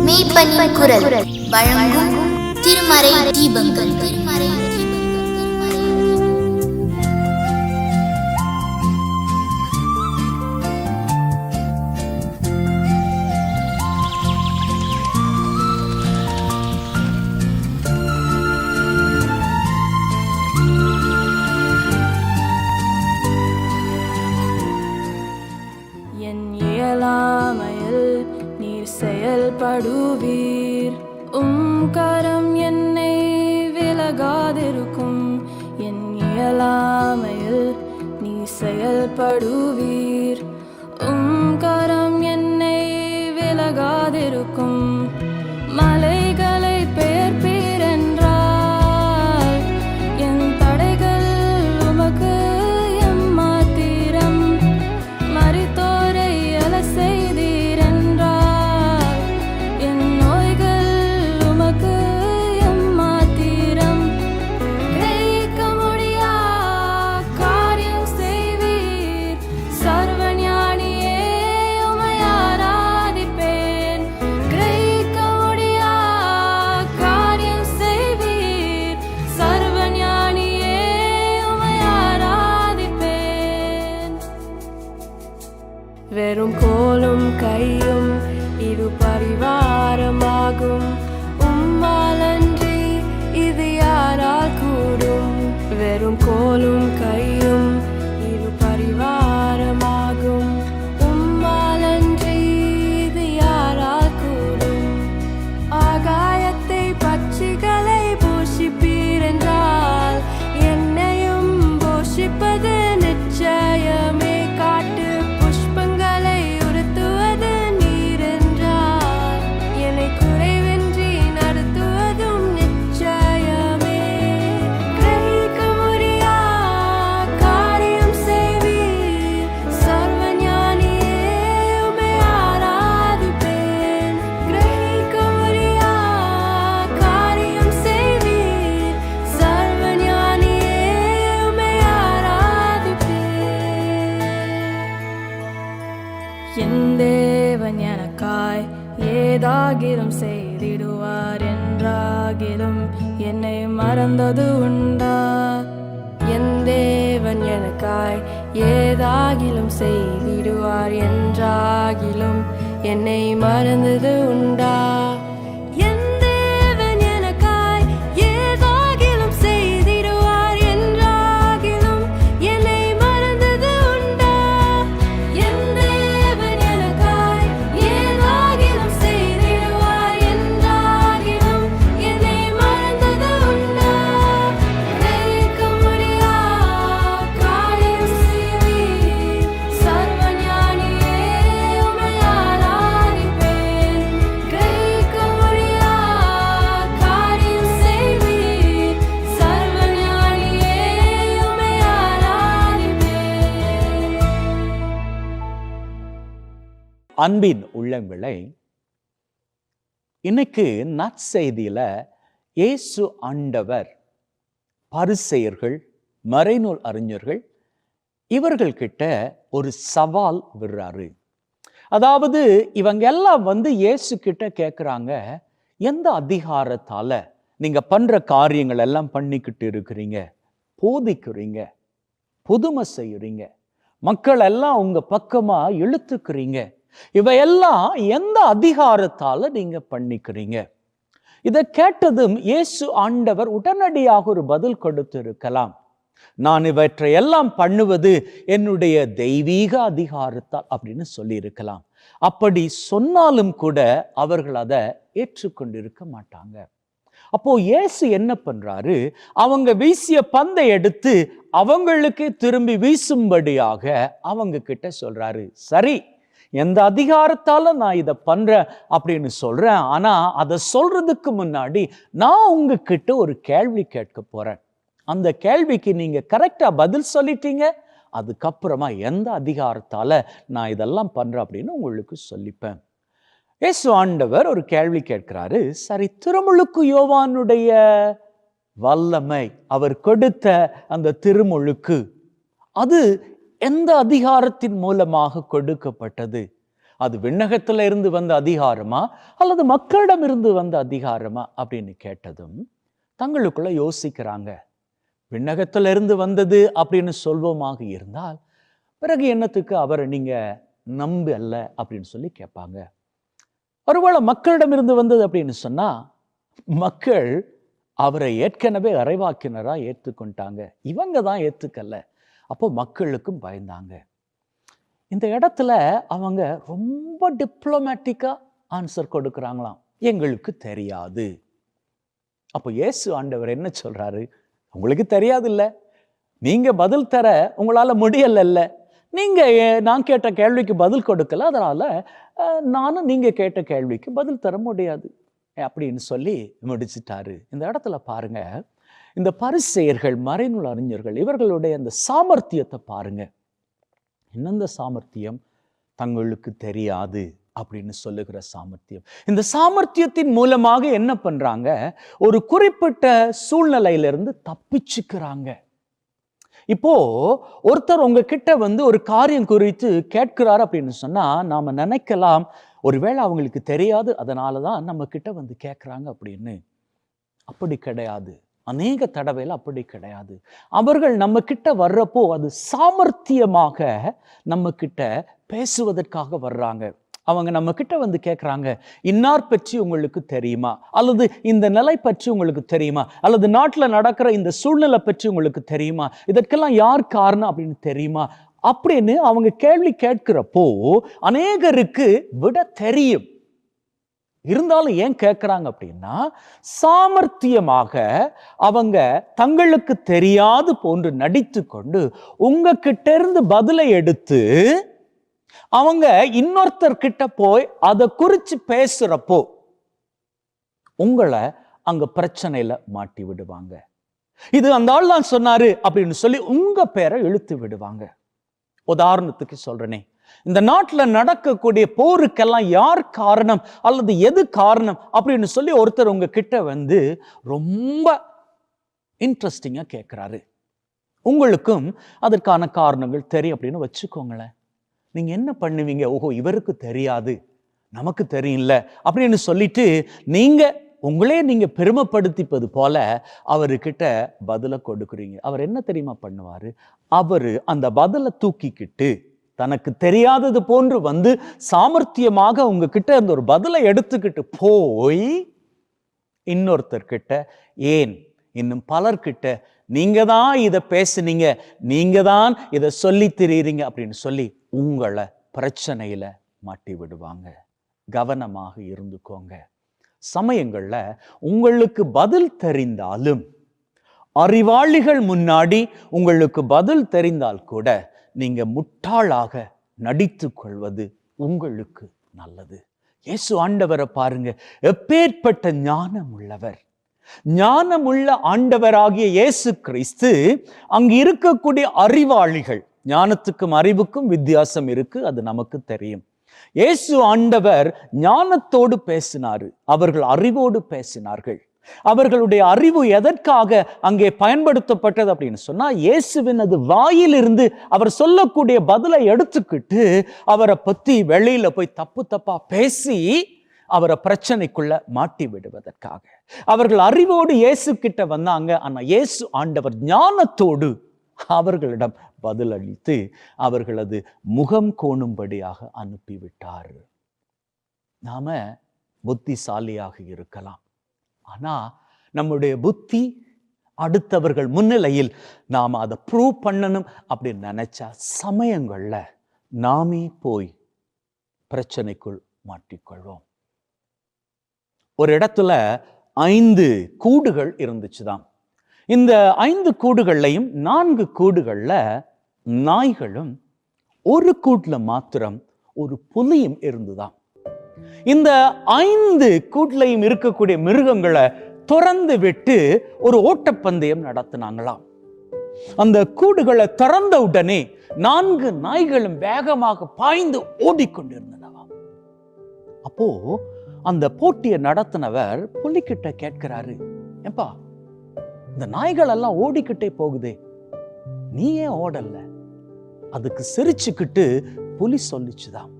மெய்ப்பனின் குரல் வழங்கும் திருமறை தீபங்கள். என் இயலாமையில் நீர் செயல்படுவீர், கரம் என்னை விலகாதிருக்கும். என் இயலாமையில் நீர் செயல்படுவீர், கரம் என்னை விலகாதிருக்கும். மலைகளை பெயர்ப்பீர் என்றால் என் தடைகள் உமக்கு எம்மாத்திரம். மரித்தோரை எழ செய்தீர் என்றால் என் நோய்கள் உமக்கு எம்மாத்திரம். கிரகிக்க முடியா காரியம் செய்வீர், சர்வஞானியே உம்மை ஆராதிப்பேன். கிரகிக்க முடியா காரியம் செய்வீர், சர்வஞானியே உம்மை ஆராதிப்பேன். வெறும் கோலும் கையும் இது பரிவாரமாகும், உம்மாலன்றி இது யாரால் கூடும். வெறும் கோலும் கையும் இது பரிவாரமாகும், உம்மாலன்றி இது யாரால் கூடும். ஆகாயத்தை பட்சிகளை போஷிப்பீர் என்றால் என்னையும் போஷிப்பது நிச்சயமே. காட்டு புஷ்பங்களை உறுத்துவது நீர் என்றால் என்னை குறைவின்றி நடத்துவதும் நிச்சயமே. கிரகிக்க முடியா காரியம் செய்வீர், சர்வஞானியே உம்மை ஆராதிப்பேன். கிரகிக்க முடியா காரியம் செய்வீர், சர்வஞானியே உம்மை ஆராதிப்பேன். என் தேவன் எனக்காய் ஏதாகிலும் செய்திடுவார் என்றாகிலும் என்னை மறந்தது உண்டா? என் தேவன் எனக்காய் ஏதாகிலும் செய்திடுவார் என்றாகிலும் என்னை மறந்தது உண்டா? என் தேவன் எனக்காய் ஏதாகிலும் செய்திடுவார் என்றாகிலும் என்னை மறந்தது உண்டா? என் தேவன் எனக்காய் ஏதாகிலும் செய்திடுவார் என்றாகிலும் என்னை மறந்தது உண்டா? கிரகிக்க முடியா காரியம் செய்வீர், சர்வஞானியே உம்மை ஆராதிப்பேன். கிரகிக்க முடியா காரியம் செய்வீர், சர்வஞானியே உம்மை ஆராதிப்பேன். அன்பின் உள்ளங்களே, இன்னைக்கு நற்செய்தியில இயேசு ஆண்டவர் பரிசேயர்கள், மறைநூல் அறிஞர்கள் இவர்கள் கிட்ட ஒரு சவால் விடுறாரு. அதாவது இவங்க எல்லாம் இயேசு கிட்ட கேட்குறாங்க, எந்த அதிகாரத்தால நீங்க பண்ற காரியங்கள் எல்லாம் பண்ணிக்கிட்டு இருக்கிறீங்க, போதிக்கிறீங்க, புதுமை செய்யறீங்க, மக்கள் எல்லாம் உங்க பக்கமா இழுத்துக்கிறீங்க, இவையெல்லாம் எந்த அதிகாரத்தால நீங்க பண்ணிக்கிறீங்க? இதை கேட்டதும் இயேசு ஆண்டவர் உடனடியாக ஒரு பதில் கொடுத்து இருக்கலாம். நான் இவற்றை எல்லாம் பண்ணுவது என்னுடைய தெய்வீக அதிகாரத்தால் அப்படின்னு சொல்லி இருக்கலாம். அப்படி சொன்னாலும் கூட அவர்கள் அதை ஏற்றுக்கொண்டிருக்க மாட்டாங்க. அப்போ இயேசு என்ன பண்றாரு? அவங்க வீசிய பந்தை எடுத்து அவங்களுக்கு திரும்பி வீசும்படியாக அவங்க கிட்ட சொல்றாரு, சரி, எந்த அதிகாரத்தால நான் இதை பண்றேன் அப்படின்னு சொல்றேன், ஆனா அதை சொல்றதுக்கு முன்னாடி நான் உங்ககிட்ட ஒரு கேள்வி கேட்க போறேன். அந்த கேள்விக்கு நீங்க கரெக்டா பதில் சொல்லிட்டீங்க, அதுக்கப்புறமா எந்த அதிகாரத்தால நான் இதெல்லாம் பண்றேன் அப்படின்னு உங்களுக்கு சொல்லிப்பேன். இயேசு ஆண்டவர் ஒரு கேள்வி கேட்கிறாரு. சரி, திருமுழுக்கு யோவானுடைய வல்லமை, அவர் கொடுத்த அந்த திருமுழுக்கு, அது எந்த அதிகாரத்தின் மூலமாக கொடுக்கப்பட்டது? அது விண்ணகத்துல இருந்து வந்த அதிகாரமா அல்லது மக்களிடமிருந்து வந்த அதிகாரமா அப்படின்னு கேட்டதும் தங்களுக்குள்ள யோசிக்கிறாங்க. விண்ணகத்துல இருந்து வந்தது அப்படின்னு சொல்வோமாக இருந்தால் பிறகு என்னத்துக்கு அவரை நீங்க நம்பல அப்படின்னு சொல்லி கேட்பாங்க. ஒருவேளை மக்களிடமிருந்து வந்தது அப்படின்னு சொன்னா மக்கள் அவரை ஏற்கனவே இறைவாக்கினரா ஏற்றுக்கொண்டாங்க, இவங்க தான் ஏத்துக்கல. அப்போ மக்களுக்கும் பயந்தாங்க. இந்த இடத்துல அவங்க ரொம்ப டிப்ளமேட்டிக்கா ஆன்சர் கொடுக்குறாங்களாம், எங்களுக்கு தெரியாது. அப்போ இயேசு ஆண்டவர் என்ன சொல்றாரு? உங்களுக்கு தெரியாது இல்ல, நீங்க பதில் தர உங்களால முடியல, நீங்க நான் கேட்ட கேள்விக்கு பதில் கொடுக்கல, அதனால நானும் நீங்க கேட்ட கேள்விக்கு பதில் தர முடியாது அப்படின்னு சொல்லி முடிச்சிட்டாரு. இந்த இடத்துல பாருங்க, இந்த பரிசேயர்கள், மறைநூல் அறிஞர்கள், இவர்களுடைய அந்த சாமர்த்தியத்தை பாருங்க. என்னெந்த சாமர்த்தியம்? தங்களுக்கு தெரியாது அப்படின்னு சொல்லுகிற சாமர்த்தியம். இந்த சாமர்த்தியத்தின் மூலமாக என்ன பண்றாங்க? ஒரு குறிப்பிட்ட சூழ்நிலையிலிருந்து தப்பிச்சுக்கிறாங்க. இப்போ ஒருத்தர் உங்ககிட்ட ஒரு காரியம் குறித்து கேட்கிறார் அப்படின்னு சொன்னா நாம நினைக்கலாம், ஒருவேளை அவங்களுக்கு தெரியாது, அதனாலதான் நம்ம கிட்ட கேட்கிறாங்க அப்படின்னு. அப்படி கிடையாது. அநேக தடவையில் அப்படி கிடையாது. அவர்கள் நம்ம கிட்ட வர்றப்போ அது சாமர்த்தியமாக நம்ம கிட்ட பேசுவதற்காக வர்றாங்க. அவங்க நம்ம கிட்ட கேட்குறாங்க, இன்னார் பற்றி உங்களுக்கு தெரியுமா, அல்லது இந்த நிலை பற்றி உங்களுக்கு தெரியுமா, அல்லது நாட்டில் நடக்கிற இந்த சூழ்நிலை பற்றி உங்களுக்கு தெரியுமா, இதற்கெல்லாம் யார் காரணம் அப்படின்னு தெரியுமா அப்படின்னு அவங்க கேள்வி கேட்கிறப்போ அநேகருக்கு விட தெரியும். இருந்தாலும் ஏன் கேட்கிறாங்க அப்படின்னா, சாமர்த்தியமாக அவங்க தங்களுக்கு தெரியாது போன்று நடித்து கொண்டு உங்ககிட்ட இருந்து பதிலை எடுத்து அவங்க இன்னொருத்தர் கிட்ட போய் அதை குறிச்சு பேசுறப்போ உங்களை அங்க பிரச்சனையில மாட்டி விடுவாங்க. இது அந்த ஆள் தான் சொன்னாரு அப்படின்னு சொல்லி உங்க பேரை இழுத்து விடுவாங்க. உதாரணத்துக்கு சொல்றேனே, இந்த நாட்டில் நடக்கக்கூடிய போருக்கெல்லாம் யார் காரணம் அல்லது எது காரணம் அப்படின்னு சொல்லி ஒருத்தர் உங்க கிட்ட ரொம்ப இன்ட்ரெஸ்டிங்கா கேட்கிறாரு. உங்களுக்கும் அதற்கான காரணங்கள் தெரியும் அப்படின்னு வச்சுக்கோங்களேன். நீங்க என்ன பண்ணுவீங்க? ஓஹோ, இவருக்கு தெரியாது, நமக்கு தெரியல அப்படின்னு சொல்லிட்டு நீங்க பெருமைப்படுத்திப்பது போல அவர்கிட்ட பதிலை கொடுக்குறீங்க. அவர் என்ன தெரியுமா பண்ணுவாரு? அவரு அந்த பதிலை தூக்கிக்கிட்டு தனக்கு தெரியாதது போன்று சாமர்த்தியமாக உங்ககிட்ட இருந்த ஒரு பதிலை எடுத்துக்கிட்டு போய் இன்னொருத்தர்கிட்ட, ஏன் இன்னும் பலர்கிட்ட நீங்க தான் இதை பேசுனீங்க, நீங்க தான் இதை சொல்லி திரியுறீங்க அப்படின்னு சொல்லி உங்களை பிரச்சனையில மாட்டி விடுவாங்க. கவனமாக இருந்துக்கோங்க. சமயங்கள்ல உங்களுக்கு பதில் தெரிந்தாலும், அறிவாளிகள் முன்னாடி உங்களுக்கு பதில் தெரிந்தால் கூட நீங்க முட்டாளாக நடித்து கொள்வது உங்களுக்கு நல்லது. இயேசு ஆண்டவரை பாருங்க, எப்பேற்பட்ட ஞானம் உள்ளவர். ஞானமுள்ள ஆண்டவராகிய இயேசு கிறிஸ்து அங்கு இருக்கக்கூடிய அறிவாளிகள், ஞானத்துக்கும் அறிவுக்கும் வித்தியாசம் இருக்கு, அது நமக்கு தெரியும். இயேசு ஆண்டவர் ஞானத்தோடு பேசினாரு, அவர்கள் அறிவோடு பேசினார்கள். அவர்களுடைய அறிவு எதற்காக அங்கே பயன்படுத்தப்பட்டது அப்படின்னு சொன்னா, இயேசுவின் அது வாயிலிருந்து அவர் சொல்லக்கூடிய பதிலை எடுத்துக்கிட்டு அவரை பத்தி வெளியில போய் தப்பா பேசி அவரை பிரச்சனைக்குள்ள மாட்டி விடுவதற்காக. அவர்கள் அறிவோடு இயேசு கிட்ட வந்தாங்க. ஆனா இயேசு ஆண்டவர் ஞானத்தோடு அவர்களிடம் பதிலளித்து அவர்களது முகம் கோணும்படியாக அனுப்பிவிட்டார். நாம புத்திசாலியாக இருக்கலாம், ஆனா நம்முடைய புத்தி அடுத்தவர்கள் முன்னிலையில் நாம அதை ப்ரூவ் பண்ணணும் அப்படின்னு நினைச்சா சமயங்கள்ல நாமே போய் பிரச்சனைக்குள் மாட்டிக்கொள்வோம். ஒரு இடத்துல 5 கூடுகள் இருந்துச்சுதான். இந்த 5 கூடுகள்லையும் 4 கூடுகள்ல நாய்களும், ஒரு கூட்டுல மாத்திரம் ஒரு புலியும் இருந்துதான். இந்த 5 கூட்டுலையும் இருக்கக்கூடிய மிருகங்களை திறந்து விட்டு ஒரு ஓட்டப்பந்தயம் நடத்தினாங்களாம். அந்த கூடுகளை திறந்த உடனே 4 நாய்களும் வேகமாக பாய்ந்து ஓடிக்கொண்டிருந்தனவாம். அப்போ அந்த போட்டியை நடத்தினவர் புலிகிட்ட கேட்கிறாரு, ஏப்பா இந்த நாய்கள் எல்லாம் ஓடிக்கிட்டே போகுதே, நீ ஏன் ஓடல அதுக்கு சிரிச்சுக்கிட்டு புலி சொல்லிச்சுதான்,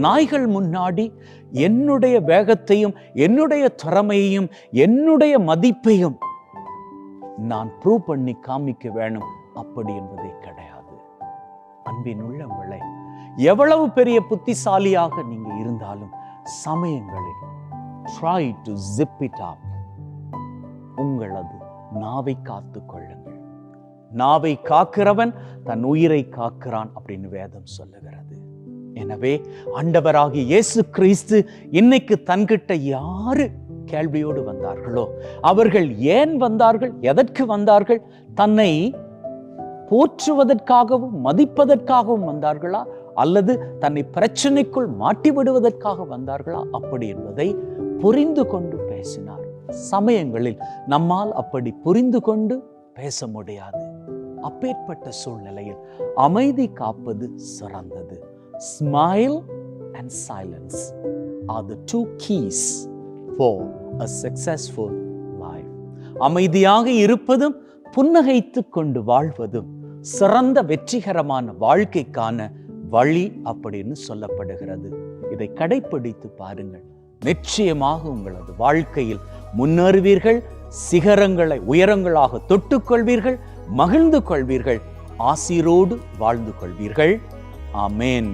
நாய்கள் முன்னாடி என்னுடைய வேகத்தையும் என்னுடைய திறமையையும் என்னுடைய மதிப்பையும் நான் ப்ரூவ் பண்ணி காமிக்க வேணும், அப்படி என்பதே கிடையாது. அன்பின் உள்ளவங்களே, எவ்வளவு பெரிய புத்திசாலியாக நீங்க இருந்தாலும் சமயங்களில் try to zip it up. உங்களது நாவை காத்து கொள்ளுங்கள். நாவை காக்கிறவன் தன் உயிரை காக்கிறான் அப்படின்னு வேதம் சொல்லுகிறது. எனவே ஆண்டவராகிய இயேசு கிறிஸ்து இன்னைக்கு தன்கிட்ட யாரு கேள்வியோடு வந்தார்களோ, அவர்கள் ஏன் வந்தார்கள், எதற்கு வந்தார்கள்? தன்னை போற்றுவதற்காகவும் மதிப்பதற்காகவும் வந்தார்களா, அல்லது தன்னை பிரச்சனைக்குள் மாட்டி விடுவதற்காக வந்தார்களா? அப்படி என்பதை புரிந்து கொண்டு பேசினார். சமயங்களில் நம்மால் அப்படி புரிந்து கொண்டு பேச முடியாது. அப்பேற்பட்ட சூழ்நிலையில் அமைதி காப்பது சிறந்தது. Smile and silence are the two keys for a successful life. அமைதியாக இருப்பதும் புன்னகைத்து கொண்டு வாழ்வதும் சிறந்த வெற்றிகரமான வாழ்க்கைக்கான வழி அப்படின்னு சொல்லப்படுகிறது. இதை கடைப்பிடித்து பாருங்கள். நிச்சயமாக உங்களது வாழ்க்கையில் முன்னேறுவீர்கள், சிகரங்களை உயரங்களாக தொட்டுக்கொள்வீர்கள், மகிழ்ந்து கொள்வீர்கள், ஆசீரோடு வாழ்ந்து கொள்வீர்கள். ஆமென்.